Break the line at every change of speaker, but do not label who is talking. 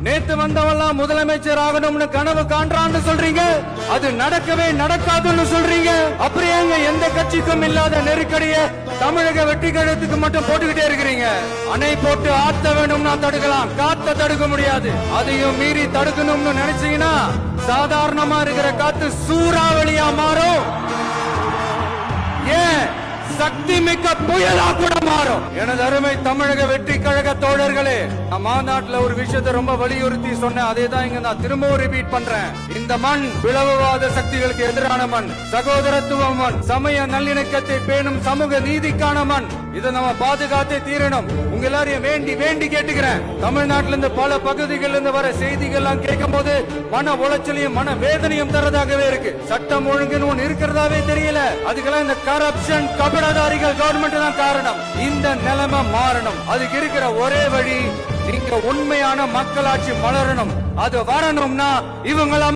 நேத்து வந்தவெல்லாம் முதலமைச்சர் ஆகணும்னு கனவு காண்றான்னு சொல்றீங்க, அது நடக்கவே நடக்காதுன்னு சொல்றீங்க. அப்படியே எந்த கட்சிக்கும் இல்லாத நெருக்கடிய தமிழக வெற்றி கழகத்துக்கு மட்டும் போட்டுக்கிட்டே இருக்கிறீங்க. அணை போட்டு ஆத்த வேணும்னா தடுக்கலாம், காத்த தடுக்க முடியாது. அதையும் மீறி தடுக்கணும்னு நினைச்சீங்கன்னா சாதாரணமா இருக்கிற காத்து சூறாவளியா மாறும், ஏன் சக்தி மிக்க புயலா கூட மாறும். எனது அருமை தமிழக வெற்றி கழக தோழர்களே, நான் மாநாட்டுல ஒரு விஷயத்தை ரொம்ப வலியுறுத்தி சொன்னேன், அதே தான் இங்க நான் திரும்பவும் ரிப்பீட் பண்றேன். இந்த மண் பிளவுவாத சக்திகளுக்கு எதிரான மண், சகோதரத்துவ மண், சமய நல்லிணக்கத்தை பேணும் சமூக நீதிக்கான மண். இதை நம்ம பாதுகாத்தே தீரணும். உங்க எல்லாரையும் வேண்டி வேண்டி கேட்டுக்கிறேன். தமிழ்நாட்டில இருந்து பல பகுதிகளில் இருந்து வர செய்திகள்லாம் கேட்கும் போது மன உளைச்சலையும் மன வேதனையும் தரதாகவே இருக்கு. சட்டம் ஒழுங்குன்னு ஒண்ணு இருக்கிறதாவே தெரியல. அதுக்கெல்லாம் இந்த கரப்ஷன் கபடதாரிகள் கவர்மெண்ட் தான் காரணம். இந்த நிலைமை மாறணும். அதுக்கு இருக்கிற ஒரே வழி, நீங்க உண்மையான மக்களாட்சி மலரணும். அது வரணும்னா இவங்கள